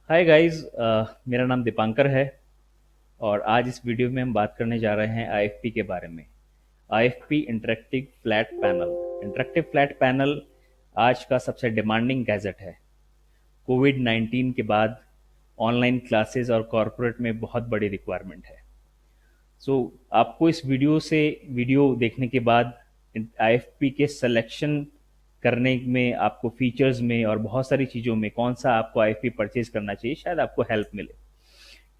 Hi guys, मेरा नाम दीपांकर है। और आज इस वीडियो में हम बात करने जा रहे हैं आईएफपी के बारे में। आईएफपी इंटरेक्टिव फ्लैट पैनल आज का सबसे डिमांडिंग गैजेट है। कोविड 19 के बाद ऑनलाइन क्लासेस और कॉरपोरेट में बहुत बड़ी रिक्वायरमेंट है। सो आपको इस वीडियो देखने के बाद आईएफपी के सिलेक्शन करने में, आपको फीचर्स में और बहुत सारी चीज़ों में कौन सा आपको आईएफपी परचेज करना चाहिए, शायद आपको हेल्प मिले।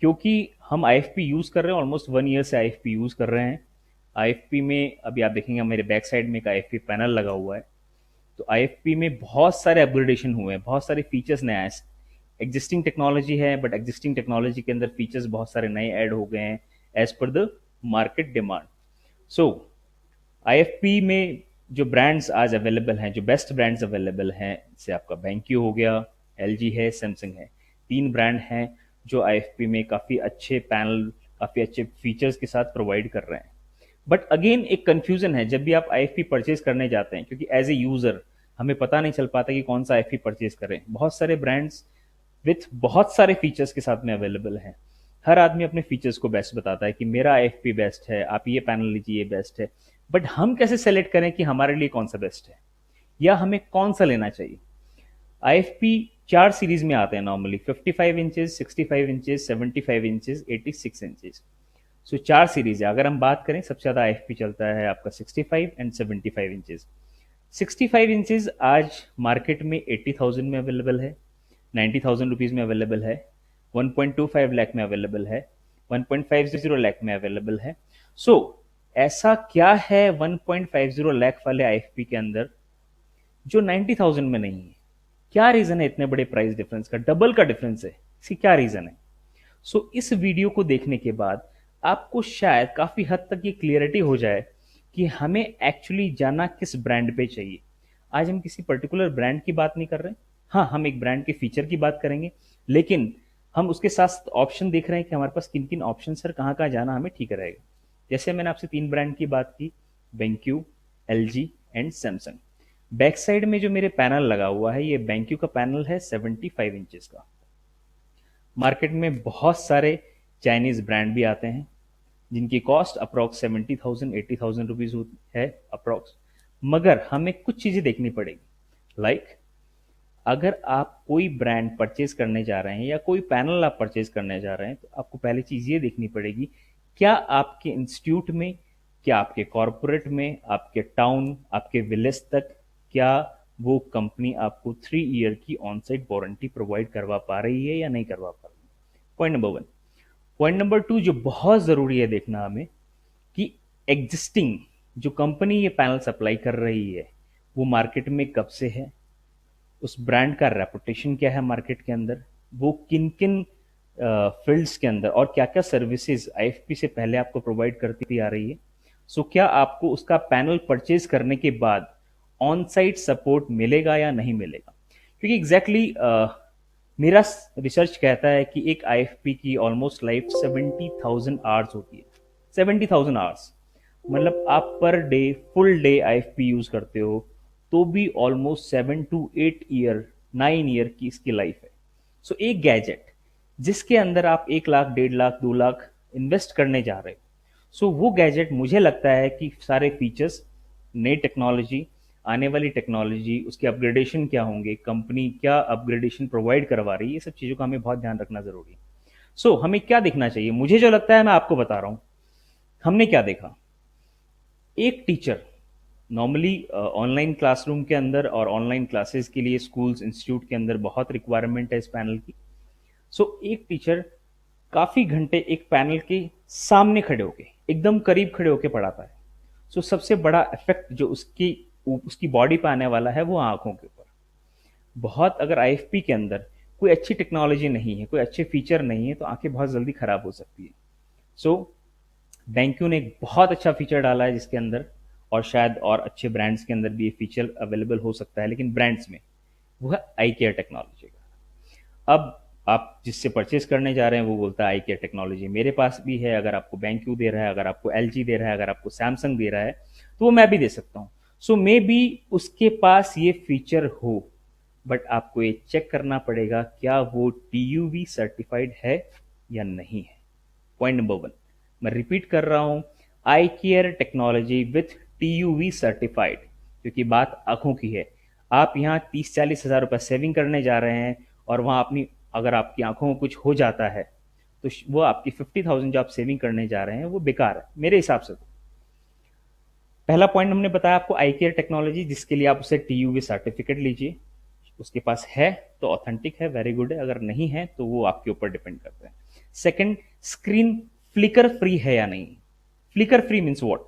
क्योंकि हम आईएफपी यूज़ कर रहे हैं, ऑलमोस्ट 1 ईयर से आईएफपी यूज़ कर रहे हैं। आईएफपी में अभी आप देखेंगे मेरे बैक साइड में एक आईएफपी पैनल लगा हुआ है। तो आईएफपी में बहुत सारे अपग्रेडेशन हुए हैं, बहुत सारे फीचर्स नए आए। एग्जिस्टिंग टेक्नोलॉजी है, बट एग्जिस्टिंग टेक्नोलॉजी के अंदर फीचर्स बहुत सारे नए ऐड हो गए हैं as per the market demand. So IFP में जो ब्रांड्स आज अवेलेबल हैं, जो बेस्ट ब्रांड्स अवेलेबल हैं, जैसे आपका बैंक्यू हो गया, एलजी है, सैमसंग है। तीन ब्रांड हैं जो आईएफपी में काफ़ी अच्छे पैनल, काफ़ी अच्छे फीचर्स के साथ प्रोवाइड कर रहे हैं। बट अगेन एक कंफ्यूजन है जब भी आप आईएफपी परचेज करने जाते हैं, क्योंकि एज ए यूज़र हमें पता नहीं चल पाता कि कौन सा आईएफपी परचेज करें। बहुत सारे ब्रांड्स विथ बहुत सारे फीचर्स के साथ में अवेलेबल हैं। हर आदमी अपने फीचर्स को बेस्ट बताता है कि मेरा आईएफपी बेस्ट है, आप ये पैनल लीजिए, ये बेस्ट है। बट हम कैसे सेलेक्ट करें कि हमारे लिए कौन सा बेस्ट है या हमें कौन सा लेना चाहिए? आईएफपी चार सीरीज में आते हैं normally: 55 inches, 65 inches, 75 inches, 86 inches. So चार सीरीज है। अगर हम बात करें, सबसे ज़्यादा आईएफपी चलता है आपका 65 एंड 75 इंचेस। 65 इंचेस आज मार्केट में 80,000 में अवेलेबल है, 90,000 रुपीज़ में अवेलेबल है, 1.25 लाख में अवेलेबल है, 1.50 लाख में अवेलेबल है। सो ऐसा क्या है 1.50 लाख वाले आईएफपी के अंदर जो 90,000 में नहीं है? क्या रीजन है इतने बड़े प्राइस डिफरेंस का? डबल का डिफरेंस है, इसकी क्या रीजन है? सो इस वीडियो को देखने के बाद आपको शायद काफी हद तक ये क्लियरिटी हो जाए कि हमें एक्चुअली जाना किस ब्रांड पे चाहिए। आज हम किसी पर्टिकुलर ब्रांड की बात नहीं कर रहे हैं। हाँ, हम एक ब्रांड के फीचर की बात करेंगे, लेकिन हम उसके साथ ऑप्शन देख रहे हैं कि हमारे पास किन किन ऑप्शन सर, कहाँ कहाँ जाना हमें ठीक रहेगा। जैसे मैंने आपसे तीन ब्रांड की बात की: BenQ, LG and Samsung. Back side में जो मेरे पैनल लगा हुआ है, ये बेंक्यू का पैनल है 75 इंचेस का। मार्केट में बहुत सारे चाइनीज ब्रांड भी आते हैं जिनकी कॉस्ट अप्रॉक्स 70,000 80,000 रुपीज है अप्रॉक्स। मगर हमें कुछ चीज़ें देखनी पड़ेगी। लाइक अगर आप कोई ब्रांड परचेज करने जा रहे हैं या कोई पैनल आप परचेज करने जा रहे हैं, तो आपको पहली चीज़ ये देखनी पड़ेगी, क्या आपके इंस्टीट्यूट में, क्या आपके कॉरपोरेट में, आपके टाउन, आपके विलेज तक, क्या वो कंपनी आपको 3 ईयर की ऑन साइट वारंटी प्रोवाइड करवा पा रही है या नहीं करवा पा रही है? Point number one. Point number two जो बहुत ज़रूरी है देखना हमें, कि एग्जिस्टिंग जो कंपनी ये पैनल सप्लाई कर रही है, वो मार्केट में कब से है, उस ब्रांड का रेपुटेशन क्या है मार्केट के अंदर, वो किन किन फील्ड्स के अंदर और क्या क्या सर्विसेज आईएफपी से पहले आपको प्रोवाइड करती आ रही है। सो क्या आपको उसका पैनल परचेज करने के बाद ऑन साइट सपोर्ट मिलेगा या नहीं मिलेगा? क्योंकि एग्जैक्टली मेरा रिसर्च कहता है कि एक आईएफपी की ऑलमोस्ट लाइफ 70,000 आवर्स होती है। 70,000 आवर्स मतलब आप per day, full day IFP use करते हो, तो भी ऑलमोस्ट 7 to 8 ईयर, 9 ईयर की इसकी लाइफ है। सो एक गैजेट जिसके अंदर आप 1 लाख, 1.5 लाख, 2 लाख इन्वेस्ट करने जा रहे हो, सो वो गैजेट मुझे लगता है कि सारे फीचर्स, नई टेक्नोलॉजी, आने वाली टेक्नोलॉजी, उसके अपग्रेडेशन क्या होंगे, कंपनी क्या अपग्रेडेशन प्रोवाइड करवा रही है, ये सब चीज़ों का हमें बहुत ध्यान रखना जरूरी है। सो हमें क्या देखना चाहिए? मुझे जो लगता है मैं आपको बता रहा हूँ। हमने क्या देखा? एक टीचर नॉर्मली ऑनलाइन क्लासरूम के अंदर और ऑनलाइन क्लासेस के लिए स्कूल्स, इंस्टीट्यूट के अंदर बहुत रिक्वायरमेंट है इस पैनल की। सो एक टीचर काफ़ी घंटे एक पैनल के सामने खड़े होके, एकदम करीब खड़े होके पढ़ाता है। सो सबसे बड़ा इफेक्ट जो उसकी बॉडी पे आने वाला है, वो आंखों के ऊपर। बहुत अगर आईएफपी के अंदर कोई अच्छी टेक्नोलॉजी नहीं है, कोई अच्छे फीचर नहीं है, तो आंखें बहुत जल्दी खराब हो सकती है। सो बैंक्यू ने एक बहुत अच्छा फीचर डाला है जिसके अंदर, और शायद और अच्छे ब्रांड्स के अंदर भी ये फीचर अवेलेबल हो सकता है, लेकिन ब्रांड्स में वो है आई केयर टेक्नोलॉजी का। अब आप जिससे परचेज करने जा रहे हैं वो बोलता है आई केयर टेक्नोलॉजी मेरे पास भी है। अगर आपको बैंक्यू दे रहा है, अगर आपको एलजी दे रहा है, अगर आपको सैमसंग दे रहा है, तो वो मैं भी दे सकता हूँ। सो मे बी उसके पास ये फीचर हो, बट आपको ये चेक करना पड़ेगा क्या वो TUV सर्टिफाइड है या नहीं है। पॉइंट नंबर 1, मैं रिपीट कर रहा हूं, eye care technology with TUV certified, क्योंकि बात आंखों की है। आप यहाँ 30-40 हज़ार रुपये सेविंग करने जा रहे हैं और वहाँ अपनी, अगर आपकी आंखों में कुछ हो जाता है तो वो आपकी 50,000 जो आप सेविंग करने जा रहे हैं वो बेकार है मेरे हिसाब से। तो पहला पॉइंट हमने बताया आपको आई केयर टेक्नोलॉजी, जिसके लिए आप उसे TUV सर्टिफिकेट लीजिए। उसके पास है तो ऑथेंटिक है, वेरी गुड है, अगर नहीं है तो वो आपके ऊपर डिपेंड करता है। सेकंड, स्क्रीन फ्लिकर फ्री है या नहीं। Flicker free means what?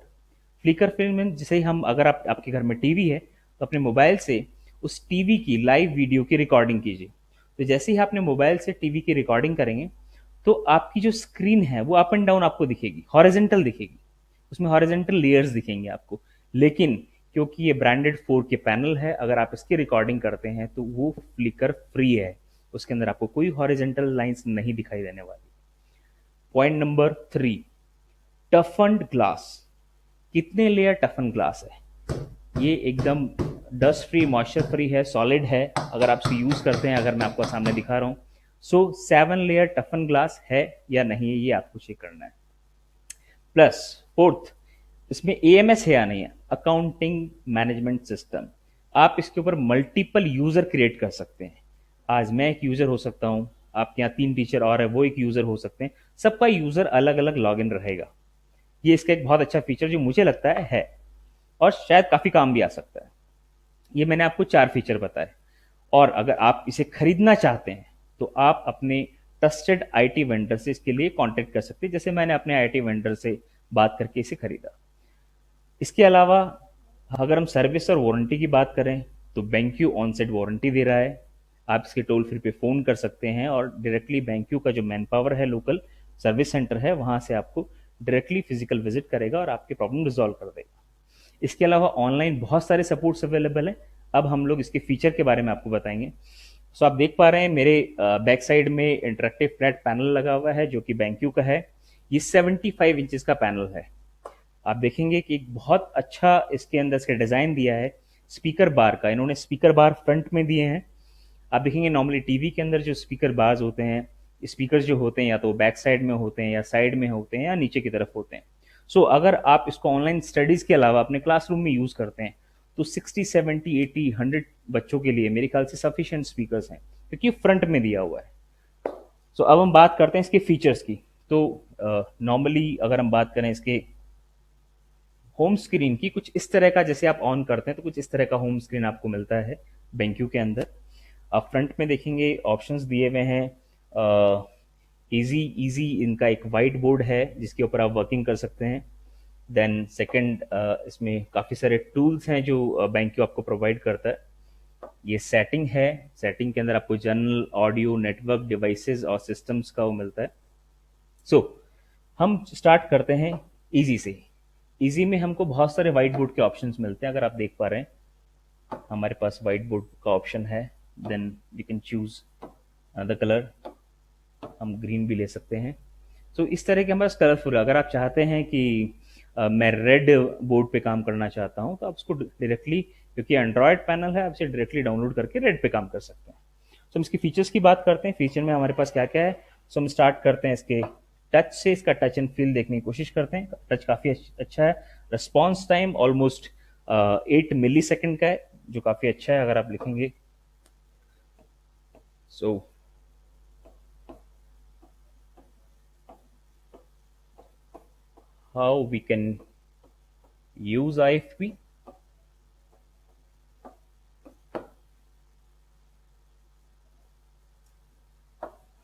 Flicker free means जैसे हम, अगर आपके घर में टीवी है तो अपने मोबाइल से उस टीवी की लाइव वीडियो की रिकॉर्डिंग कीजिए। तो जैसे ही आपने मोबाइल से टीवी की रिकॉर्डिंग करेंगे तो आपकी जो स्क्रीन है वो अप एंड डाउन आपको दिखेगी, हॉरिजेंटल दिखेगी, उसमें हॉरिजेंटल लेयर्स दिखेंगे आपको। लेकिन क्योंकि ये ब्रांडेड 4K पैनल है, अगर आप इसकी रिकॉर्डिंग करते हैं तो वो फ्लिकर फ्री है, उसके अंदर आपको कोई हॉरिजेंटल लाइंस नहीं दिखाई देने वाली। Point number 3, toughened glass. कितने लेयर टफन ग्लास है? ये एकदम डस्ट फ्री, मॉइस्चर फ्री है, सॉलिड है, अगर आप इसे यूज करते हैं, अगर मैं आपको सामने दिखा रहा हूं। सो 7 लेयर टफन ग्लास है या नहीं है, ये आपको चेक करना है। प्लस फोर्थ, इसमें AMS है या नहीं है, अकाउंटिंग मैनेजमेंट सिस्टम। आप इसके ऊपर मल्टीपल यूजर क्रिएट कर सकते हैं। आज मैं एक यूजर हो सकता हूं, आपके यहाँ 3 टीचर और है वो एक यूजर हो सकते हैं, सबका यूजर अलग अलग लॉगिन रहेगा। ये इसका एक बहुत अच्छा फीचर जो मुझे लगता है और शायद काफी काम भी आ सकता है। ये मैंने आपको 4 फीचर बताए, और अगर आप इसे खरीदना चाहते हैं तो आप अपने ट्रस्टेड IT वेंडर से इसके लिए कांटेक्ट कर सकते हैं, जैसे मैंने अपने IT वेंडर से बात करके इसे खरीदा। इसके अलावा अगर हम सर्विस और वारंटी की बात करें तो BenQ ऑनसेट वारंटी दे रहा है। आप इसके टोल फ्री पे फ़ोन कर सकते हैं और डायरेक्टली BenQ का जो मैन पावर है, लोकल सर्विस सेंटर है, वहाँ से आपको डायरेक्टली फिजिकल विजिट करेगा और आपकी प्रॉब्लम रिजॉल्व कर देगा। इसके अलावा ऑनलाइन बहुत सारे सपोर्ट्स अवेलेबल हैं। अब हम लोग इसके फीचर के बारे में आपको बताएंगे। सो आप देख पा रहे हैं मेरे बैक साइड में इंटरेक्टिव फ्लैट पैनल लगा हुआ है जो कि BenQ का है। ये 75 इंचेस का पैनल है। आप देखेंगे कि एक बहुत अच्छा इसके अंदर इसका डिज़ाइन दिया है स्पीकर बार का, इन्होंने स्पीकर बार फ्रंट में दिए हैं। आप देखेंगे नॉर्मली टीवी के अंदर जो स्पीकर बार्स होते हैं, स्पीकर जो होते हैं या तो बैक साइड में होते हैं या साइड में होते हैं या नीचे की तरफ होते हैं। सो अगर आप इसको ऑनलाइन स्टडीज़ के अलावा अपने क्लासरूम में यूज़ करते हैं तो 60, 70, 80, 100 बच्चों के लिए मेरे ख्याल से सफिशिएंट स्पीकर्स हैं, क्योंकि फ्रंट में दिया हुआ है। सो अब हम बात करते हैं इसके फीचर्स की। तो नॉर्मली अगर हम बात करें इसके होम स्क्रीन की, कुछ इस तरह का, जैसे आप ऑन करते हैं तो कुछ इस तरह का होम स्क्रीन आपको मिलता है BenQ के अंदर। आप फ्रंट में देखेंगे ऑप्शंस दिए हुए हैं, इजी इजी इनका एक वाइट बोर्ड है जिसके ऊपर आप वर्किंग कर सकते हैं। देन सेकंड, इसमें काफ़ी सारे टूल्स हैं जो BenQ आपको प्रोवाइड करता है। ये सेटिंग है, सेटिंग के अंदर आपको जनरल, ऑडियो, नेटवर्क, डिवाइसेस और सिस्टम्स का वो मिलता है। सो हम स्टार्ट करते हैं इजी से। इजी में हमको बहुत सारे वाइट बोर्ड के ऑप्शंस मिलते हैं, अगर आप देख पा रहे हैं हमारे पास वाइट बोर्ड का ऑप्शन है। Then you can choose another colour, हम ग्रीन भी ले सकते हैं। सो इस तरह के हमारे पास कलरफुल, अगर आप चाहते हैं कि मैं रेड बोर्ड पे काम करना चाहता हूँ तो आप उसको डायरेक्टली, क्योंकि एंड्रॉयड पैनल है, आप इसे डायरेक्टली डाउनलोड करके रेड पे काम कर सकते हैं। सो हम इसकी फीचर्स की बात करते हैं। फीचर में हमारे पास क्या क्या है। सो हम स्टार्ट करते हैं इसके टच से, इसका टच एंड फील देखने की कोशिश करते हैं। टच काफ़ी अच्छा है। Response time almost 8 millisecond का है, जो काफ़ी अच्छा है। अगर आप लिखेंगे so how we can use IFP।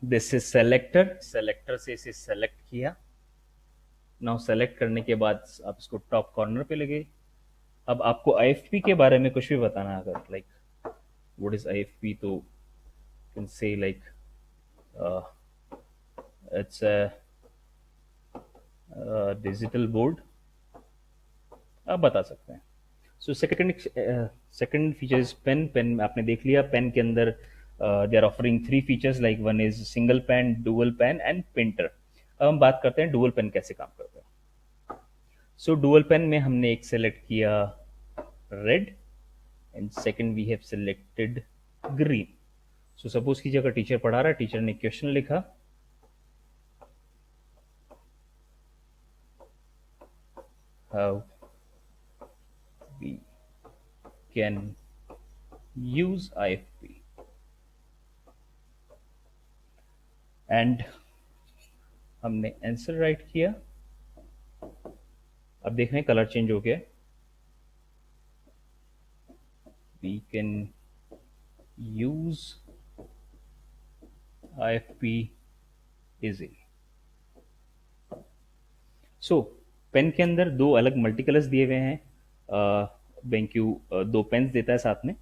This is selector, selector से इसे सेलेक्ट किया। नाउ सेलेक्ट करने के बाद आप इसको टॉप कॉर्नर पे लगे। अब आपको IFP के बारे में कुछ भी बताना, अगर लाइक व्हाट इज IFP, तो can say like it's a digital board, आप बता सकते हैं। So second feature is pen. Pen आपने देख लिया, पेन के अंदर they are offering 3 features, like one is single pen, dual pen and printer. अब हम बात करते हैं डुअल पेन कैसे काम करता है। सो डुअल पेन में हमने एक सेलेक्ट किया red, and second we have selected green. So suppose कीजिए अगर टीचर पढ़ा रहा है, टीचर ने क्वेश्चन लिखा, how we can use IFP, and हमने आंसर राइट किया। अब देख रहे हैं कलर चेंज हो गया। We can use IFP easily. So pen के अंदर दो अलग मल्टी कलर्स दिए हुए हैं। बेंक्यू दो पेन्स देता है साथ में।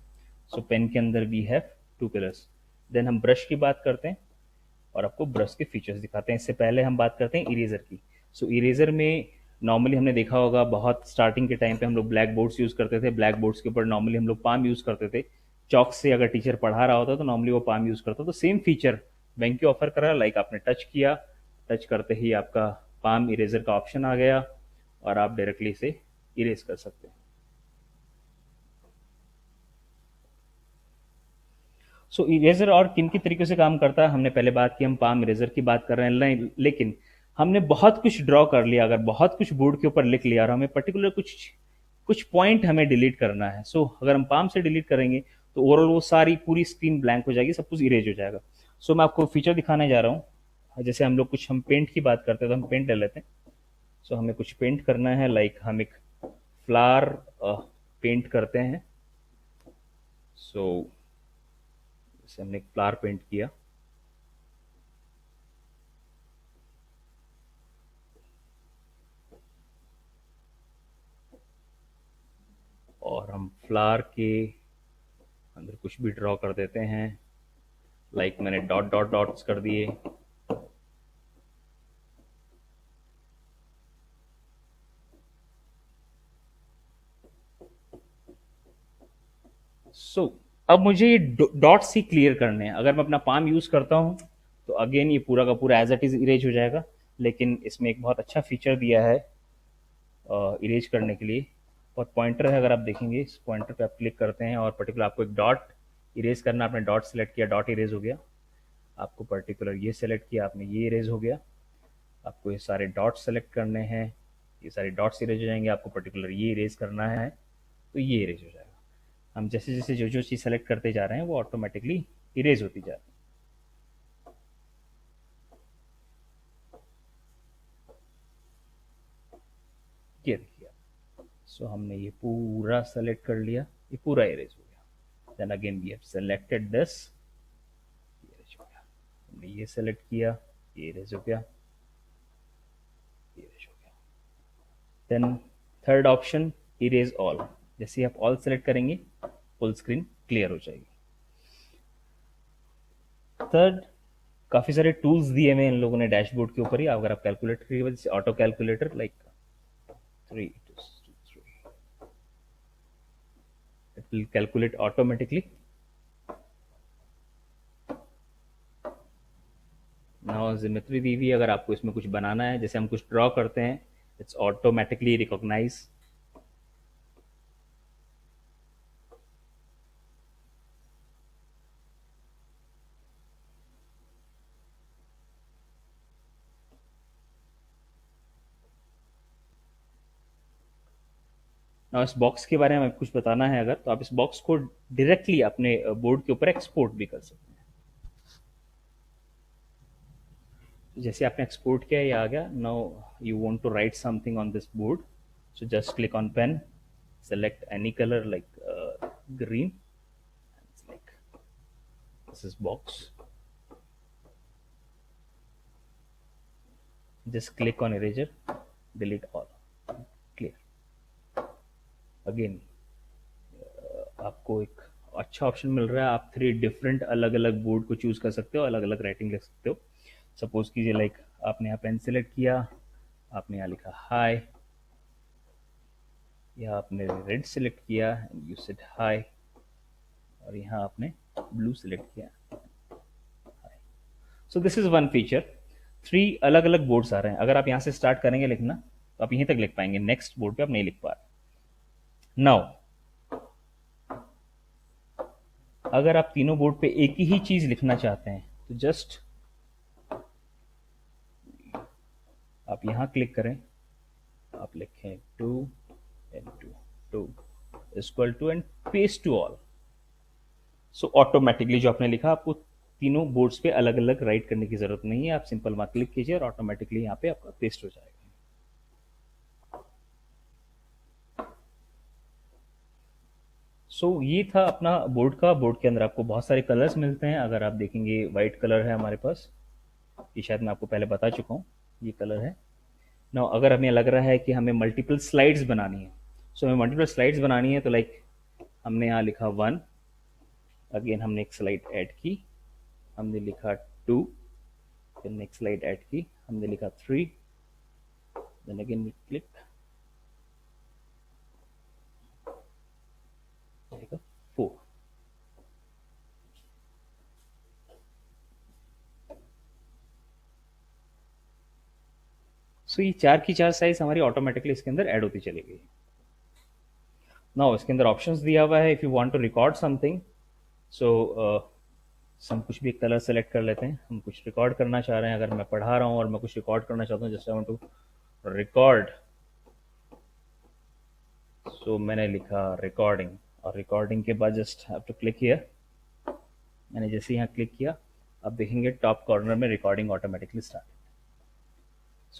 सो पेन के अंदर we have two colours. Then हम ब्रश की बात करते हैं और आपको ब्रश के फीचर्स दिखाते हैं। इससे पहले हम बात करते हैं इरेजर की। सो इरेजर में नॉर्मली हमने देखा होगा, बहुत स्टार्टिंग के टाइम पे हम लोग ब्लैक बोर्ड्स यूज़ करते थे। ब्लैक बोर्ड्स के ऊपर नॉर्मली हम लोग पाम यूज़ करते थे। चौक से अगर टीचर पढ़ा रहा होता तो नॉर्मली वो पाम यूज़ करता। तो सेम फीचर बेंक्यू ऑफर कर रहा है। लाइक आपने टच किया, टच करते ही आपका पाम इरेजर का ऑप्शन आ गया और आप डायरेक्टली इसे इरेज कर सकते हैं। सो इरेजर और किन की तरीके से काम करता है, हमने पहले बात की, हम पाम इरेजर की बात कर रहे हैं। लेकिन हमने बहुत कुछ ड्रॉ कर लिया, अगर बहुत कुछ बोर्ड के ऊपर लिख लिया और हमें पर्टिकुलर कुछ कुछ पॉइंट हमें डिलीट करना है, सो अगर हम पाम से डिलीट करेंगे तो ओवरऑल वो सारी पूरी स्क्रीन ब्लैंक हो जाएगी, सब कुछ इरेज हो जाएगा। सो मैं आपको फीचर दिखाने जा रहा हूँ। जैसे हम लोग कुछ हम पेंट की बात करते हैं तो हम पेंट ले लेते हैं। सो हमें कुछ पेंट करना है, लाइक हम एक फ्लावर पेंट करते हैं। सो जैसे हमने एक फ्लावर पेंट किया, और हम फ्लावर के अंदर कुछ भी ड्रॉ कर देते हैं। लाइक मैंने डॉट डॉट डॉट्स कर दिए। अब मुझे ये डॉट्स ही क्लियर करने हैं। अगर मैं अपना पाम यूज करता हूं तो अगेन ये पूरा का पूरा एज इट इज इरेज हो जाएगा। लेकिन इसमें एक बहुत अच्छा फीचर दिया है इरेज करने के लिए, और पॉइंटर है। अगर आप देखेंगे इस पॉइंटर पे आप क्लिक करते हैं और पर्टिकुलर आपको एक डॉट इरेज करना, आपने डॉट सेलेक्ट किया, डॉट इरेज हो गया। आपको पर्टिकुलर ये सेलेक्ट किया, आपने ये इरेज हो गया। आपको ये सारे डॉट्स सेलेक्ट करने हैं, ये सारे डॉट्स इरेज हो जाएंगे। आपको पर्टिकुलर ये इरेज करना है तो ये इरेज हो जाएगा। हम जैसे जैसे जो जो चीज़ सेलेक्ट करते जा रहे हैं वो ऑटोमेटिकली इरेज होती जा रही है। ये देखिए। सो हमने ये पूरा सेलेक्ट कर लिया, ये पूरा इरेज हो गया। Then again we have selected this, erase हो गया। हमने ये सेलेक्ट किया, ये इरेज हो गया, इरेज हो गया। Then third option erase all. जैसे आप ऑल सेलेक्ट करेंगे फुल स्क्रीन क्लियर हो जाएगी। थर्ड, काफ़ी सारे टूल्स दिए हुए इन लोगों ने डैशबोर्ड के ऊपर ही। अगर आप कैलकुलेटर की वजह से auto calculator, like 3 2 3, it will calculate automatically. Now geometry दी हुई, अगर आपको इसमें कुछ बनाना है, जैसे हम कुछ ड्रॉ करते हैं, इट्स ऑटोमेटिकली रिकॉग्नाइज। नाउ इस बॉक्स के बारे में कुछ बताना है अगर, तो आप इस बॉक्स को डायरेक्टली अपने बोर्ड के ऊपर एक्सपोर्ट भी कर सकते हैं। जैसे आपने एक्सपोर्ट किया, ये आ गया। Now you want to write something on this board, so just click on pen, select any color like green, like this is box, just click on eraser, delete all, clear। again आपको एक अच्छा option मिल रहा है, आप 3 different अलग अलग board को choose कर सकते हो, अलग अलग राइटिंग लिख सकते हो। सपोज कीजिए लाइक आपने यहाँ पेन सेलेक्ट किया, आपने यहाँ लिखा हाई, यहाँ आपने रेड सेलेक्ट किया एंड यू सेड हाई, और यहाँ आपने ब्लू सेलेक्ट किया। So this is one feature. 3 अलग अलग बोर्ड्स आ रहे हैं। अगर आप यहाँ से स्टार्ट करेंगे लिखना तो आप यहीं तक लिख पाएंगे, नेक्स्ट बोर्ड पे आप नहीं लिख पा रहे। नाउ अगर आप तीनों बोर्ड पे एक ही चीज लिखना चाहते हैं तो जस्ट आप यहाँ क्लिक करें, आप लिखें 2 equal to and paste to all. So automatically जो आपने लिखा आपको तीनों बोर्ड्स पे अलग अलग राइट करने की जरूरत नहीं है, आप सिंपल वहां क्लिक कीजिए और ऑटोमेटिकली यहाँ पे आपका पेस्ट हो जाएगा। ये था अपना बोर्ड का। बोर्ड के अंदर आपको बहुत सारे कलर्स मिलते हैं। अगर आप देखेंगे वाइट कलर है हमारे पास, ये शायद मैं आपको पहले बता चुका हूँ, ये कलर है ना। अगर हमें लग रहा है कि हमें मल्टीपल स्लाइड्स बनानी है, हमें मल्टीपल स्लाइड्स बनानी है तो लाइक हमने यहाँ लिखा 1, अगेन हमने एक स्लाइड ऐड की, हमने लिखा 2, फिर नेक्स्ट स्लाइड ऐड की, हमने लिखा 3, देन अगेन वी क्लिक 4। ये 4 की 4 साइज हमारी ऑटोमेटिकली इसके अंदर ऐड होती चली गई। नाउ इसके अंदर ऑप्शंस दिया हुआ है, if you want to record something, हम कुछ भी एक कलर सेलेक्ट कर लेते हैं। हम कुछ रिकॉर्ड करना चाह रहे हैं, अगर मैं पढ़ा रहा हूँ और मैं कुछ रिकॉर्ड करना चाहता हूँ, just I want to record, मैंने लिखा रिकॉर्डिंग, और रिकॉर्डिंग के बाद just have to click here. मैंने जैसे यहाँ क्लिक किया, अब देखेंगे टॉप कॉर्नर में रिकॉर्डिंग ऑटोमेटिकली स्टार्ट।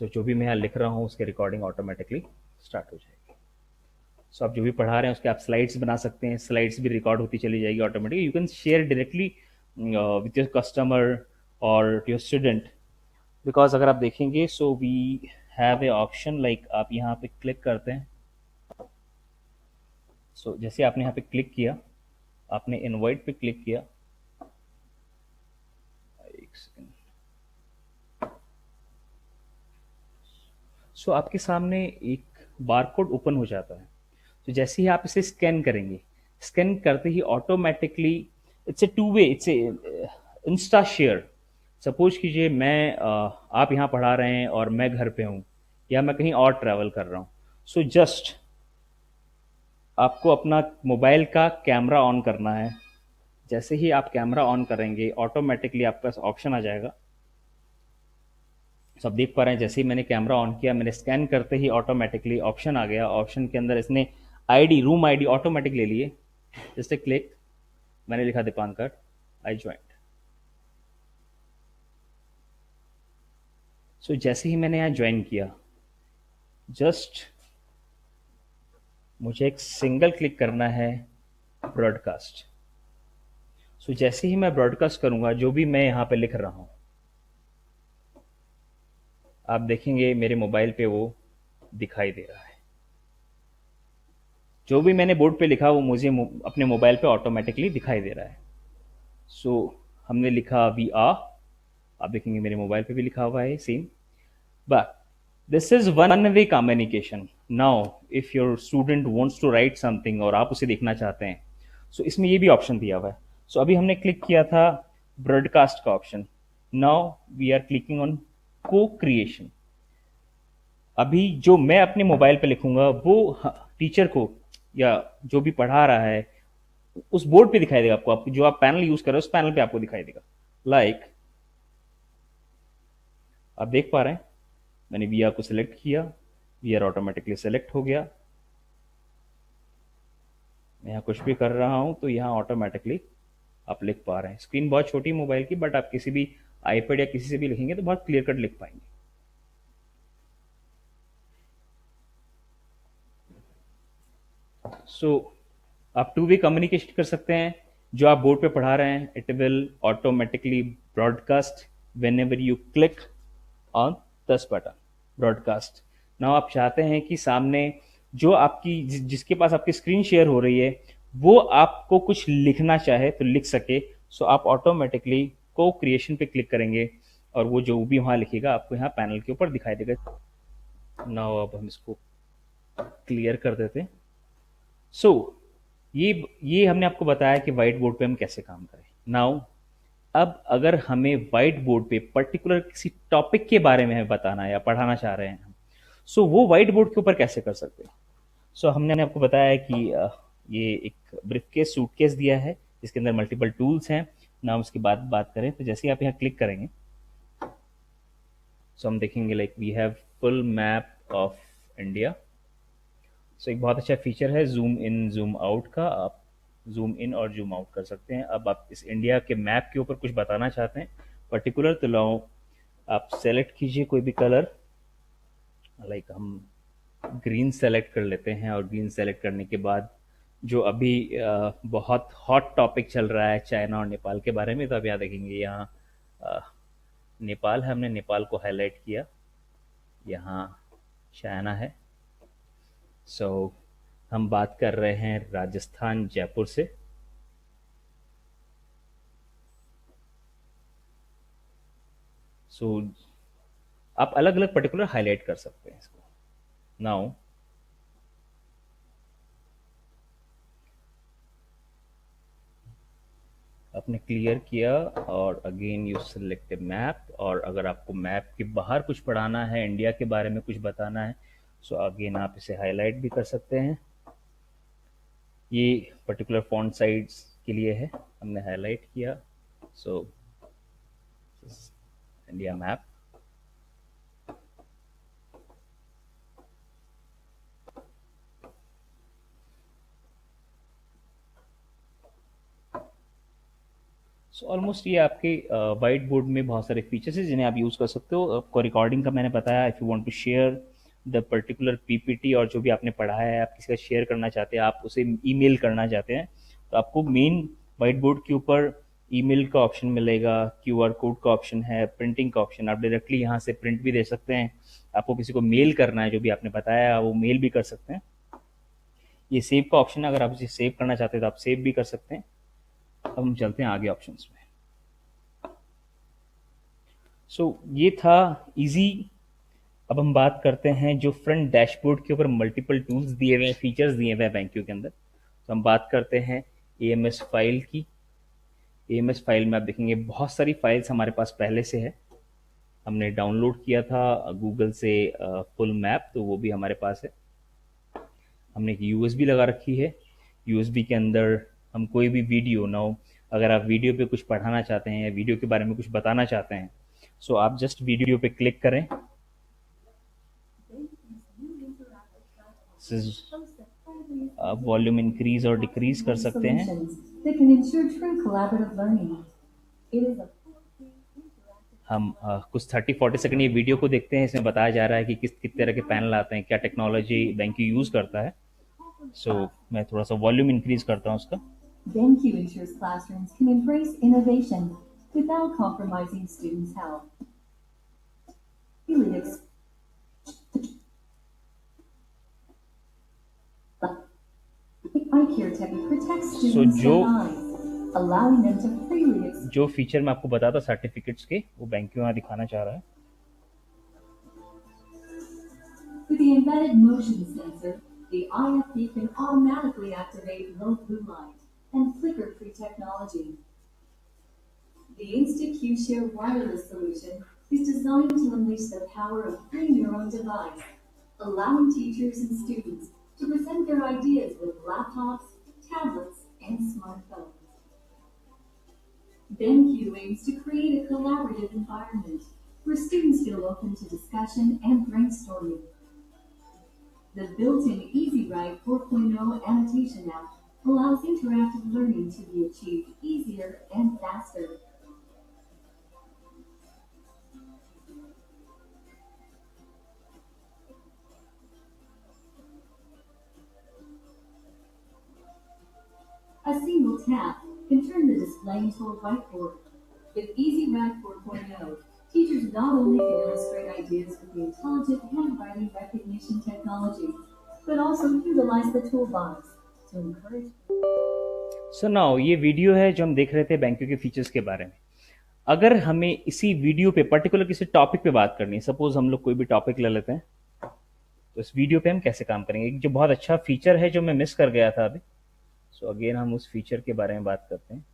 जो भी मैं यहाँ लिख रहा हूँ उसके रिकॉर्डिंग ऑटोमेटिकली स्टार्ट हो जाएगी। आप जो भी पढ़ा रहे हैं उसके आप स्लाइड्स बना सकते हैं, स्लाइड्स भी रिकॉर्ड होती चली जाएगी automatically. You can share directly with your customer और योर स्टूडेंट, बिकॉज अगर आप देखेंगे we have a option like, आप यहाँ पे क्लिक करते हैं। जैसे आपने यहाँ पे क्लिक किया, आपने इनवाइट पे क्लिक किया, एक सेकेंड, आपके सामने एक बारकोड ओपन हो जाता है। जैसे ही आप इसे स्कैन करेंगे, स्कैन करते ही automatically it's a two way, it's a insta share. Suppose कीजिए मैं आप यहाँ पढ़ा रहे हैं और मैं घर पे हूँ या मैं कहीं और ट्रैवल कर रहा हूँ, जस्ट आपको अपना मोबाइल का कैमरा ऑन करना है। जैसे ही आप कैमरा ऑन करेंगे ऑटोमेटिकली आपके पास ऑप्शन आ जाएगा। आप देख पा रहे हैं जैसे ही मैंने कैमरा ऑन किया, मैंने स्कैन करते ही ऑटोमेटिकली ऑप्शन आ गया। ऑप्शन के अंदर इसने आईडी, रूम आईडी ऑटोमेटिक ले लिए। जस्ट क्लिक, मैंने लिखा दीपांकर, आई ज्वाइंट। जैसे ही मैंने यहाँ ज्वाइन किया, जस्ट मुझे एक सिंगल क्लिक करना है ब्रॉडकास्ट। जैसे ही मैं ब्रॉडकास्ट करूंगा जो भी मैं यहाँ पे लिख रहा हूं, आप देखेंगे मेरे मोबाइल पे वो दिखाई दे रहा है। जो भी मैंने बोर्ड पे लिखा वो मुझे अपने मोबाइल पे ऑटोमेटिकली दिखाई दे रहा है। हमने लिखा वी आर, आप देखेंगे मेरे मोबाइल पे भी लिखा हुआ है same. But this is one way communication. Now if your student wants to write something और आप उसे देखना चाहते हैं, इसमें ये भी ऑप्शन दिया हुआ है। अभी हमने क्लिक किया था ब्रॉडकास्ट का option. Now we are clicking on co creation. अभी जो मैं अपने मोबाइल पे लिखूंगा वो टीचर को या जो भी पढ़ा रहा है उस बोर्ड पे दिखाई देगा आपको। जो आप पैनल यूज कर रहे हो उस पैनल पे आपको दिखाई देगा। लाइक आप देख पा रहे हैं मैंने वी आर को सिलेक्ट किया, वी आर ऑटोमेटिकली सेलेक्ट हो गया। मैं यहाँ कुछ भी कर रहा हूं तो यहाँ ऑटोमेटिकली आप लिख पा रहे हैं। स्क्रीन बहुत छोटी मोबाइल की, बट आप किसी भी आईपैड या किसी से भी लिखेंगे तो बहुत क्लियर कट लिख पाएंगे। आप टू वे कम्युनिकेशन कर सकते हैं। जो आप बोर्ड पे पढ़ा रहे हैं, it will automatically broadcast when ever you click on this button broadcast. Now आप चाहते हैं कि सामने जो आपकी जिसके पास आपकी स्क्रीन शेयर हो रही है वो आपको कुछ लिखना चाहे तो लिख सके। आप ऑटोमेटिकली को क्रिएशन पे क्लिक करेंगे और वो जो भी वहां लिखेगा आपको यहाँ पैनल के ऊपर दिखाई देगा। नाउ अब हम इसको क्लियर कर देते हैं। ये हमने आपको बताया कि व्हाइट बोर्ड पे हम कैसे काम करें। नाउ अब अगर हमें व्हाइट बोर्ड पे पर्टिकुलर किसी टॉपिक के बारे में बताना है या पढ़ाना चाह रहे हैं हम, वो व्हाइट बोर्ड के ऊपर कैसे कर सकते हैं। हमने आपको बताया कि ये एक ब्रीफकेस सूटकेस दिया है इसके अंदर मल्टीपल टूल्स हैं ना। उसके बाद बात करें तो जैसे ही आप यहाँ क्लिक करेंगे सो हम देखेंगे like we have full map of India. So एक बहुत अच्छा फीचर है जूम इन जूम आउट का। आप जूम इन और जूम आउट कर सकते हैं। अब आप इस इंडिया के मैप के ऊपर कुछ बताना चाहते हैं पर्टिकुलर तो लो आप सेलेक्ट कीजिए कोई भी कलर। लाइक हम ग्रीन सेलेक्ट कर लेते हैं और ग्रीन सेलेक्ट करने के बाद जो अभी बहुत हॉट टॉपिक चल रहा है चाइना और नेपाल के बारे में, तो आप यहाँ देखेंगे यहाँ अ, नेपाल है, हमने नेपाल को हाईलाइट किया। यहाँ चाइना है। सो हम बात कर रहे हैं राजस्थान जयपुर से। सो आप अलग अलग पर्टिकुलर हाईलाइट कर सकते हैं इसको। नाउ आपने क्लियर किया और अगेन यू सिलेक्ट मैप। और अगर आपको मैप के बाहर कुछ पढ़ाना है, इंडिया के बारे में कुछ बताना है, सो अगेन आप इसे हाईलाइट भी कर सकते हैं। ये पर्टिकुलर फॉन्ट साइज के लिए है, हमने हाईलाइट किया। So India map. So almost ये आपके वाइट बोर्ड में बहुत सारे फीचर्स हैं जिन्हें आप यूज़ कर सकते हो। आपको रिकॉर्डिंग का मैंने बताया, if you want to share the particular PPT और जो भी आपने पढ़ा है आप किसी का शेयर करना चाहते हैं, आप उसे ईमेल करना चाहते हैं, तो आपको मेन वाइट बोर्ड के ऊपर ईमेल का ऑप्शन मिलेगा, क्यूआर कोड का ऑप्शन है, प्रिंटिंग का ऑप्शन। आप डायरेक्टली यहाँ से प्रिंट भी दे सकते हैं। आपको किसी को मेल करना है जो भी आपने बताया वो मेल भी कर सकते हैं। ये सेव का ऑप्शन है, अगर आप इसे सेव करना चाहते हैं तो आप सेव भी कर सकते हैं। अब हम चलते हैं आगे ऑप्शंस में। ये था इजी। अब हम बात करते हैं जो फ्रंट डैशबोर्ड के ऊपर मल्टीपल टूल्स दिए हुए हैं, फीचर्स दिए हुए हैं बैंकिंग के अंदर। तो हम बात करते हैं एएमएस फाइल की। एएमएस फाइल में आप देखेंगे बहुत सारी फाइल्स हमारे पास पहले से है। हमने डाउनलोड किया था गूगल से फुल मैप, तो वो भी हमारे पास है। हमने एक यूएसबी लगा रखी है। यूएसबी के अंदर हम कोई भी वीडियो ना हो, अगर आप वीडियो पे कुछ पढ़ाना चाहते हैं या वीडियो के बारे में कुछ बताना चाहते हैं, सो आप जस्ट वीडियो पे क्लिक करें। आप वॉल्यूम इंक्रीज और डिक्रीज कर सकते हैं। हम कुछ 30-40 सेकंड ये वीडियो को देखते हैं। इसमें बताया जा रहा है कि किस तरह के पैनल आते हैं, क्या टेक्नोलॉजी BenQ यूज़ करता है। मैं थोड़ा सा वॉल्यूम इंक्रीज करता हूँ उसका। BenQ ensures classrooms can embrace innovation without compromising students' health. Helix. iCare Tech protects students' eyes, allowing them to freely. जो फीचर मैं आपको बताता सर्टिफिकेट्स के, वो BenQ यहाँ दिखाना चाह रहा है। With the embedded motion sensor, the IFP can automatically activate low blue light and flicker-free technology. The InstaQ-Share wireless solution is designed to unleash the power of bring your own device, allowing teachers and students to present their ideas with laptops, tablets, and smartphones. BenQ aims to create a collaborative environment where students feel open to discussion and brainstorming. The built-in EasyWrite 4.0 annotation app allows interactive learning to be achieved easier and faster. A single tap can turn the display into a whiteboard. With EasyWrite 4.0, teachers not only can illustrate ideas with the intelligent handwriting recognition technology, but also utilize the toolbox to encourage. Now ये video है जो हम देख रहे थे BenQ के features के बारे में। अगर हमें इसी वीडियो पे पर्टिकुलर किसी टॉपिक पे बात करनी है, सपोज हम लोग कोई भी टॉपिक ले लेते हैं, तो इस वीडियो पे हम कैसे काम करेंगे। एक जो बहुत अच्छा फीचर है जो मैं मिस कर गया था अभी, अगेन हम उस फीचर के बारे में बात करते हैं।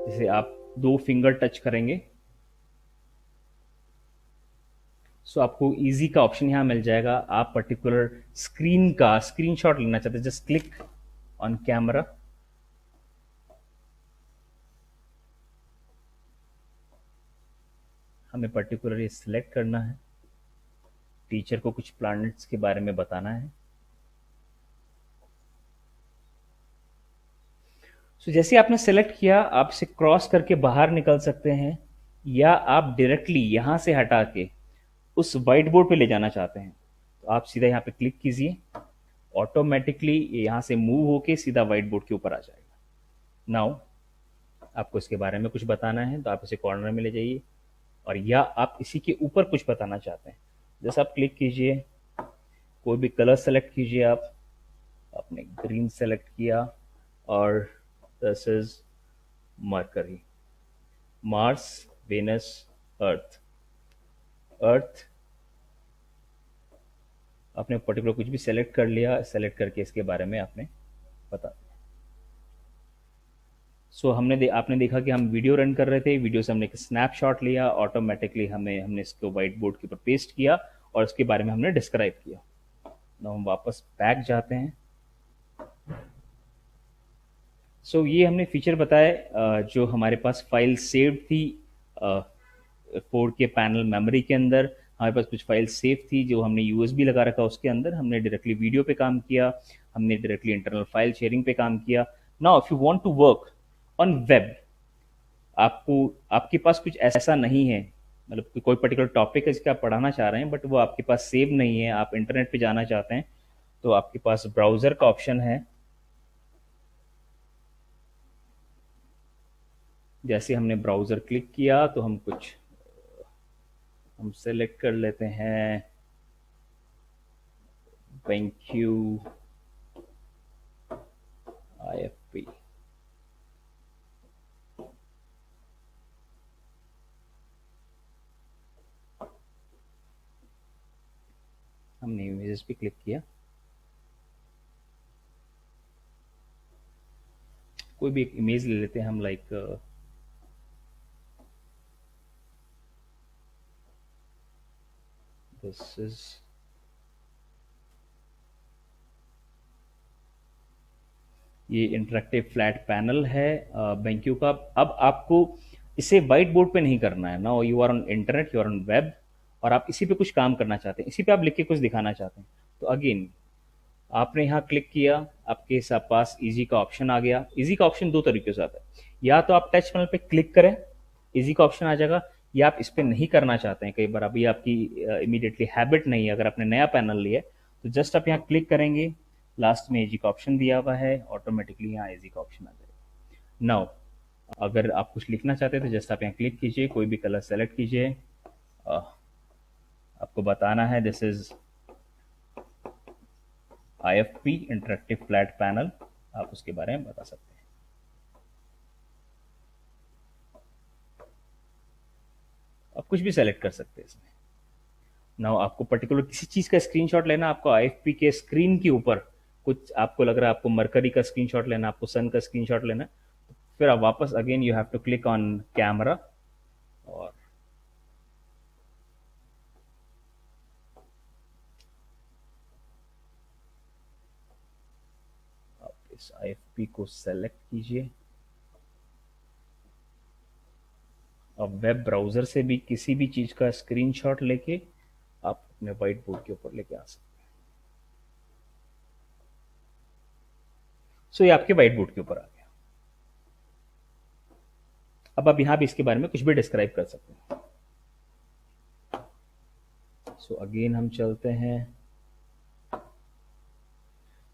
जैसे आप 2 फिंगर टच करेंगे, सो आपको इजी का ऑप्शन यहाँ मिल जाएगा। आप पर्टिकुलर स्क्रीन का स्क्रीनशॉट लेना चाहते हैं, जस्ट क्लिक ऑन कैमरा। हमें पर्टिकुलर ये सिलेक्ट करना है, टीचर को कुछ प्लैनेट्स के बारे में बताना है। सो जैसे आपने सेलेक्ट किया, आप इसे क्रॉस करके बाहर निकल सकते हैं, या आप डायरेक्टली यहाँ से हटा के उस वाइट बोर्ड पे ले जाना चाहते हैं तो आप सीधा यहाँ पे क्लिक कीजिए, ऑटोमेटिकली ये यहाँ से मूव होके सीधा वाइट बोर्ड के ऊपर आ जाएगा। नाउ आपको इसके बारे में कुछ बताना है तो आप इसे कॉर्नर में ले जाइए, और या आप इसी के ऊपर कुछ बताना चाहते हैं, जैसे आप क्लिक कीजिए, कोई भी कलर सेलेक्ट कीजिए। आप आपने ग्रीन सेलेक्ट किया, और this is Mercury, Mars, Venus, Earth. Earth आपने पर्टिकुलर कुछ भी सेलेक्ट कर लिया, सेलेक्ट करके इसके बारे में आपने बता दिया। सो आपने देखा कि हम वीडियो रन कर रहे थे, वीडियो से हमने एक स्नैपशॉट लिया, ऑटोमेटिकली हमने इसको व्हाइट बोर्ड के ऊपर पेस्ट किया और इसके बारे में हमने डिस्क्राइब किया। ना हम वापस बैक जाते हैं। सो ये हमने फीचर बताए जो हमारे पास फाइल सेव्ड थी 4K पैनल मेमोरी के अंदर। हमारे पास कुछ फाइल सेव थी जो हमने यूएसबी लगा रखा, उसके अंदर हमने डायरेक्टली वीडियो पे काम किया, हमने डायरेक्टली इंटरनल फाइल शेयरिंग पे काम किया। Now if you want to work on web, आपको आपके पास कुछ ऐसा नहीं है, मतलब कि कोई पर्टिकुलर टॉपिक है जिसका आप पढ़ाना चाह रहे हैं बट वो आपके पास सेव नहीं है, आप इंटरनेट पे जाना चाहते हैं, तो आपके पास ब्राउज़र का ऑप्शन है। जैसे हमने ब्राउज़र क्लिक किया तो हम सेलेक्ट कर लेते हैं BenQ IFP। हमने इमेजेस पे क्लिक किया, कोई भी एक इमेज ले लेते हैं हम, लाइक दिस इज ये इंटरेक्टिव फ्लैट पैनल है BenQ का। अब आपको इसे व्हाइट बोर्ड पे नहीं करना है ना, you are on internet, you are on web, और आप इसी पे कुछ काम करना चाहते हैं, इसी पे आप लिख के कुछ दिखाना चाहते हैं। तो अगेन आपने यहाँ क्लिक किया, आपके पास इजी का ऑप्शन आ गया। इजी का ऑप्शन दो तरीके से आता है, या तो आप टच पैनल पे क्लिक करें, इजी का ऑप्शन आ जाएगा, या आप इस पर नहीं करना चाहते हैं, कई बार अभी आपकी इमीडिएटली हैबिट नहीं है, अगर आपने नया पैनल लिया है तो जस्ट आप यहाँ क्लिक करेंगे, लास्ट में इजी का ऑप्शन दिया हुआ है, ऑटोमेटिकली यहाँ इजी का ऑप्शन आ जाएगा। नाउ अगर आप कुछ लिखना चाहते हैं तो जस्ट आप यहाँ क्लिक कीजिए, कोई भी कलर सेलेक्ट कीजिए, आपको बताना है this is IFP interactive flat panel, आप उसके बारे में बता सकते हैं। आप कुछ भी सेलेक्ट कर सकते हैं इसमें। नाउ आपको पर्टिकुलर किसी चीज़ का स्क्रीनशॉट लेना, आपको IFP के स्क्रीन के ऊपर कुछ आपको लग रहा है, आपको मरकरी का स्क्रीनशॉट लेना, आपको सन का स्क्रीनशॉट लेना, तो फिर आप वापस again you have to click on camera, और आप इस IFP को सेलेक्ट कीजिए। आप वेब ब्राउज़र से भी किसी भी चीज़ का स्क्रीनशॉट लेके आप अपने व्हाइट बोर्ड के ऊपर लेके आ सकते हैं। सो ये आपके व्हाइट बोर्ड के ऊपर आ गया। अब आप यहाँ भी इसके बारे में कुछ भी डिस्क्राइब कर सकते हैं। सो अगेन हम चलते हैं।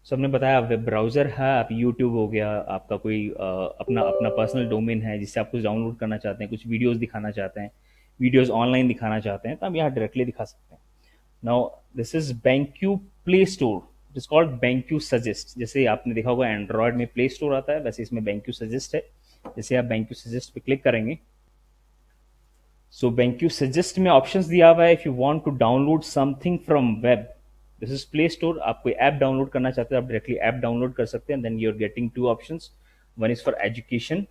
सो हमने बताया वेब ब्राउज़र है, आप यूट्यूब हो गया, आपका कोई अपना अपना पर्सनल डोमेन है जिससे आप कुछ डाउनलोड करना चाहते हैं, कुछ वीडियोस दिखाना चाहते हैं, वीडियोस ऑनलाइन दिखाना चाहते हैं, तो हम यहाँ डायरेक्टली दिखा सकते हैं। Now this is BenQ play store, it is called BenQ suggest. जैसे आपने देखा होगा एंड्रॉयड में प्ले स्टोर आता है, वैसे इसमें BenQ सजेस्ट है। जैसे आप BenQ सजेस्ट पे क्लिक करेंगे, सो BenQ सजेस्ट में ऑप्शंस दिया हुआ है, if you want to download something from web, this is play store. आप कोई ऐप डाउनलोड करना चाहते हैं, आप डायरेक्टली ऐप डाउनलोड कर सकते हैं। Then you are getting two options, one is for education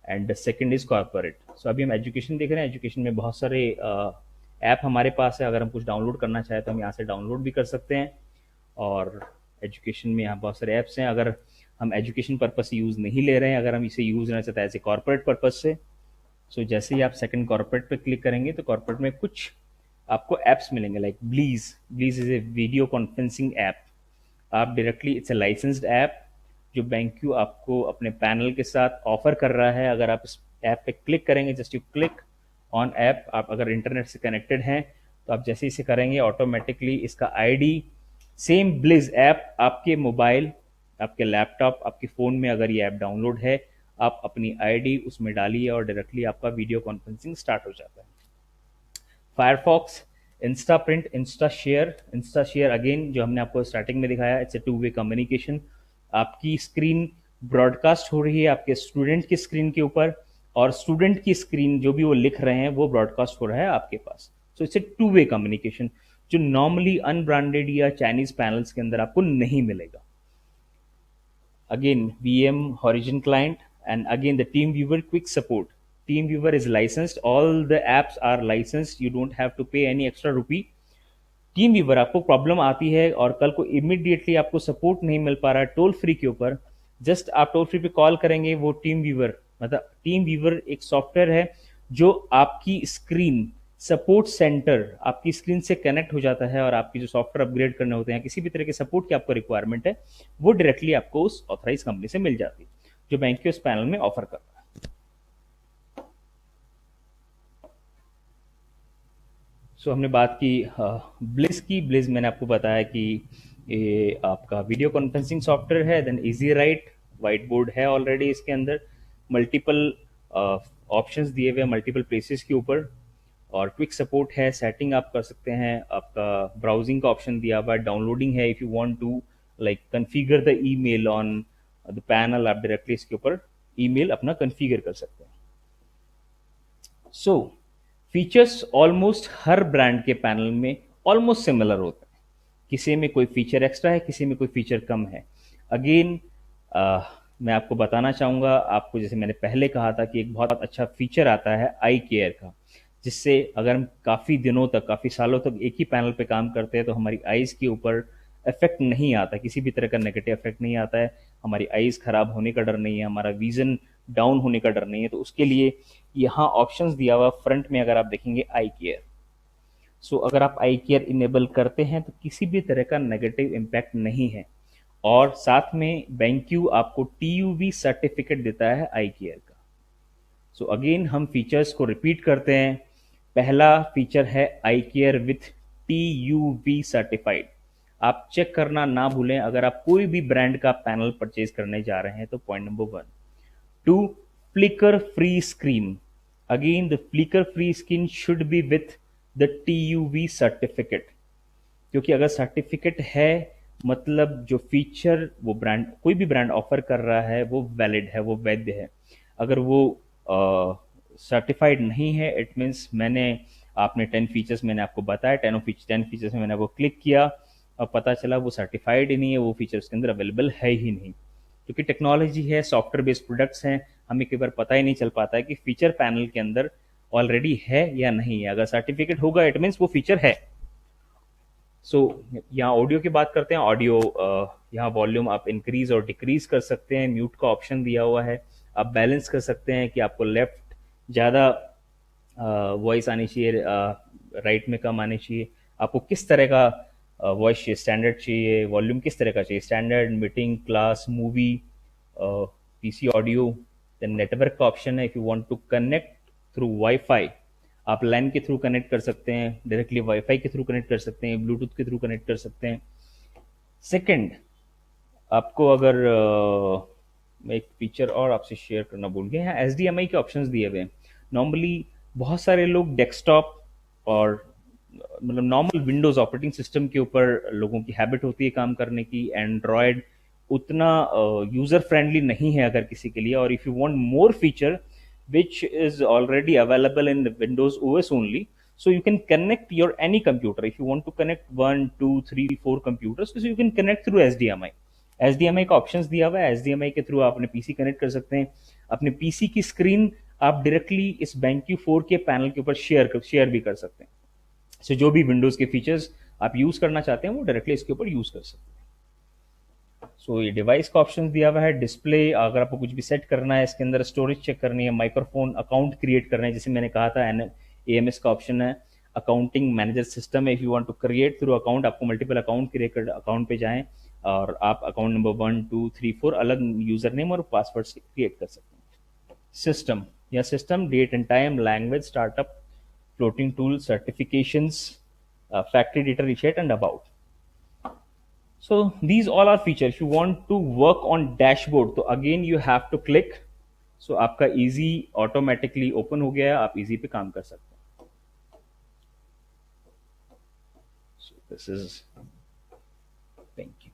and second is corporate. So अभी हम एजुकेशन देख रहे हैं, एजुकेशन में बहुत सारे ऐप हमारे पास है, अगर हम कुछ डाउनलोड करना चाहें तो हम यहाँ से डाउनलोड भी कर सकते हैं। और एजुकेशन में यहाँ बहुत सारे ऐप्स हैं, अगर हम एजुकेशन पर्पस से यूज़ नहीं ले रहे हैं, अगर हम इसे यूज़ करना चाहते हैं ऐसे कॉर्पोरेट पर्पस से, सो जैसे ही आप सेकंड कॉर्पोरेट पे क्लिक करेंगे तो कॉर्पोरेट में कुछ आपको ऐप्स मिलेंगे, like Blizz is a video conferencing app. आप directly, it's a licensed app जो BankU आपको अपने पैनल के साथ ऑफर कर रहा है। अगर आप इस ऐप पे क्लिक करेंगे, just you click on app, आप अगर इंटरनेट से कनेक्टेड हैं तो आप जैसे इसे करेंगे ऑटोमेटिकली इसका आईडी, सेम ब्लिज ऐप आपके मोबाइल, आपके लैपटॉप, आपके फ़ोन में अगर ये ऐप डाउनलोड है, आप अपनी आईडी उसमें डालिए और डायरेक्टली आपका वीडियो कॉन्फ्रेंसिंग स्टार्ट हो जाता है। Firefox, Insta print, Insta share again जो हमने आपको स्टार्टिंग में दिखाया, it's a two way communication. आपकी स्क्रीन ब्रॉडकास्ट हो रही है आपके स्टूडेंट की स्क्रीन के ऊपर, और स्टूडेंट की स्क्रीन जो भी वो लिख रहे हैं वो ब्रॉडकास्ट हो रहा है आपके पास। So it's a two way communication जो नॉर्मली अनब्रांडेड या चाइनीज पैनल्स के अंदर आपको नहीं मिलेगा। Again, VM Horizon client, and again the TeamViewer quick support. TeamViewer is licensed. All the apps are licensed. You don't have to pay any extra rupee. TeamViewer आपको problem आती है और कल को इमीडिएटली आपको सपोर्ट नहीं मिल पा रहा है टोल फ्री के ऊपर, जस्ट आप टोल फ्री पे कॉल करेंगे, वो TeamViewer एक सॉफ्टवेयर है जो आपकी स्क्रीन सपोर्ट सेंटर आपकी स्क्रीन से कनेक्ट हो जाता है, और आपकी जो सॉफ्टवेयर अपग्रेड करने होते हैं, किसी भी तरह के सपोर्ट की आपको रिक्वायरमेंट है, वो डायरेक्टली आपको उस ऑथराइज कंपनी से मिल जाती है जो BankU इस पैनल में ऑफर कर रहा है। हमने बात की ब्लिस की। ब्लिस मैंने आपको बताया कि ये आपका वीडियो कॉन्फ्रेंसिंग सॉफ्टवेयर है। Then easy right, white board है ऑलरेडी इसके अंदर, मल्टीपल ऑप्शंस दिए हुए मल्टीपल प्लेसेस के ऊपर, और क्विक सपोर्ट है, सेटिंग आप कर सकते हैं, आपका ब्राउजिंग का ऑप्शन दिया हुआ है, डाउनलोडिंग है, if you want to like configure the email on the panel, आप डायरेक्टली इसके ऊपर ईमेल अपना कन्फिगर कर सकते हैं। फीचर्स ऑलमोस्ट हर ब्रांड के पैनल में ऑलमोस्ट सिमिलर होते हैं, किसी में कोई फीचर एक्स्ट्रा है, किसी में कोई फीचर कम है। अगेन मैं आपको बताना चाहूँगा, आपको जैसे मैंने पहले कहा था कि एक बहुत अच्छा फीचर आता है आई केयर का, जिससे अगर हम काफ़ी दिनों तक, काफ़ी सालों तक एक ही पैनल पे काम करते हैं तो हमारी आईज़ के ऊपर इफेक्ट नहीं आता, किसी भी तरह का नेगेटिव इफेक्ट नहीं आता है, हमारी आईज़ खराब होने का डर नहीं है, हमारा विजन डाउन होने का डर नहीं है। तो उसके लिए यहाँ ऑप्शंस दिया हुआ फ्रंट में, अगर आप देखेंगे आई केयर, अगर आप आई केयर इनेबल करते हैं तो किसी भी तरह का नेगेटिव इम्पैक्ट नहीं है, और साथ में BankU आपको TUV सर्टिफिकेट देता है आई केयर का। अगेन हम फीचर्स को रिपीट करते हैं। पहला फीचर है आई केयर विथ TUV सर्टिफाइड। आप चेक करना ना भूलें अगर आप कोई भी ब्रांड का पैनल परचेज करने जा रहे हैं तो। Point number 1। 2, flicker free screen. Again, the flicker free screen should be with the TUV certificate, क्योंकि अगर सर्टिफिकेट है मतलब जो फीचर वो ब्रांड, कोई भी ब्रांड ऑफर कर रहा है वो वैलिड है, वो वैध है। अगर वो सर्टिफाइड नहीं है, इट मीन्स आपने 10 फीचर्स मैंने आपको बताया, 10 फीचर्स में मैंने वो क्लिक किया और पता चला वो सर्टिफाइड ही नहीं है, वो फीचर उसके अंदर अवेलेबल है ही नहीं। क्योंकि टेक्नोलॉजी है, सॉफ्टवेयर बेस्ड प्रोडक्ट्स हैं, हमें कई बार पता ही नहीं चल पाता है कि फीचर पैनल के अंदर ऑलरेडी है या नहीं है। अगर सर्टिफिकेट होगा इट मीन्स वो फीचर है। यहाँ ऑडियो की बात करते हैं। ऑडियो, यहाँ वॉल्यूम आप इंक्रीज और डिक्रीज कर सकते हैं, म्यूट का ऑप्शन दिया हुआ है, आप बैलेंस कर सकते हैं कि आपको लेफ्ट ज़्यादा वॉइस आनी चाहिए, राइट में कम आनी चाहिए, आपको किस तरह का वॉइस चाहिए, स्टैंडर्ड चाहिए, वॉल्यूम किस तरह का चाहिए, standard, meeting, class, movie, PC audio. Then network का ऑप्शन है, if you want to connect through wifi, आप लैन के थ्रू कनेक्ट कर सकते हैं, डायरेक्टली वाईफाई के थ्रू कनेक्ट कर सकते हैं, ब्लूटूथ के थ्रू कनेक्ट कर सकते हैं। सेकंड, आपको अगर मैं एक फीचर और आपसे शेयर करना भूल गया, यहाँ HDMI के ऑप्शंस दिए हुए हैं। नॉर्मली बहुत सारे लोग डेस्कटॉप और मतलब नॉर्मल विंडोज ऑपरेटिंग सिस्टम के ऊपर लोगों की हैबिट होती है काम करने की, एंड्रॉयड उतना यूजर फ्रेंडली नहीं है अगर किसी के लिए, और if you want more feature which is already available in the Windows OS only, so you can connect your any computer. If you want to connect 1, 2, 3, 4 computers, so you can connect through HDMI. HDMI का options दिया हुआ है, HDMI के through आप अपने PC connect कर सकते हैं, अपने PC की स्क्रीन आप डायरेक्टली इस BankU 4 के पैनल के ऊपर शेयर भी कर सकते हैं। सो जो भी विंडोज़ के फीचर्स आप यूज़ करना चाहते हैं वो डायरेक्टली इसके ऊपर यूज़ कर सकते हैं। सो ये डिवाइस का ऑप्शन दिया हुआ है, डिस्प्ले अगर आपको कुछ भी सेट करना है, इसके अंदर स्टोरेज चेक करनी है, माइक्रोफोन अकाउंट क्रिएट करना है, जैसे मैंने कहा था AMS का ऑप्शन है, अकाउंटिंग मैनेजर सिस्टम है। If you want to create through account, आपको मल्टीपल अकाउंट क्रिएट कर अकाउंट पे जाएं और आप अकाउंट नंबर 1 2 3 4 अलग यूज़र नेम और पासवर्ड से क्रिएट कर सकते हैं। सिस्टम या system, date and time, language, startup, floating tool, certifications, factory data reset and about. So these all are features. If you want to work on dashboard, तो again you have to click. So आपका easy automatically open हो गया है, आप easy पे काम कर सकते हैं. So this is, thank you.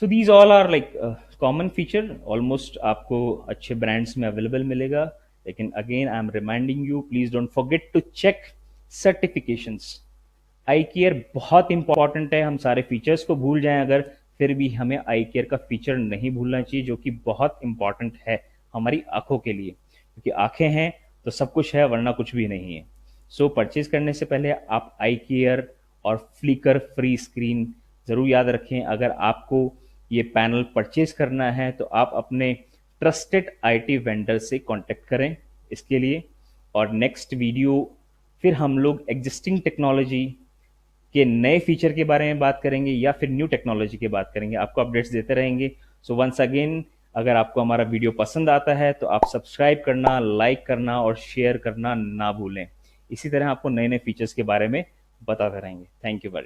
So these all are like common feature, almost आपको अच्छे brands में available मिलेगा. लेकिन again I am reminding you, please don't forget to check certifications. I care बहुत इंपॉर्टेंट है, हम सारे फीचर्स को भूल जाएं अगर, फिर भी हमें आई केयर का फीचर नहीं भूलना चाहिए, जो कि बहुत इंपॉर्टेंट है हमारी आंखों के लिए, क्योंकि आंखें हैं तो सब कुछ है, वरना कुछ भी नहीं है. सो परचेज करने से पहले आप आई केयर और फ्लिकर फ्री स्क्रीन ज़रूर याद रखें. अगर आपको ये पैनल परचेज करना है तो आप अपने ट्रस्टेड आईटी वेंडर से कांटेक्ट करें इसके लिए. और नेक्स्ट वीडियो फिर हम लोग एग्जिस्टिंग टेक्नोलॉजी के नए फीचर के बारे में बात करेंगे या फिर न्यू टेक्नोलॉजी की बात करेंगे, आपको अपडेट्स देते रहेंगे. सो वंस अगेन, अगर आपको हमारा वीडियो पसंद आता है तो आप सब्सक्राइब करना, लाइक करना और शेयर करना ना भूलें. इसी तरह आपको नए नए फीचर्स के बारे में बताते रहेंगे. Thank you very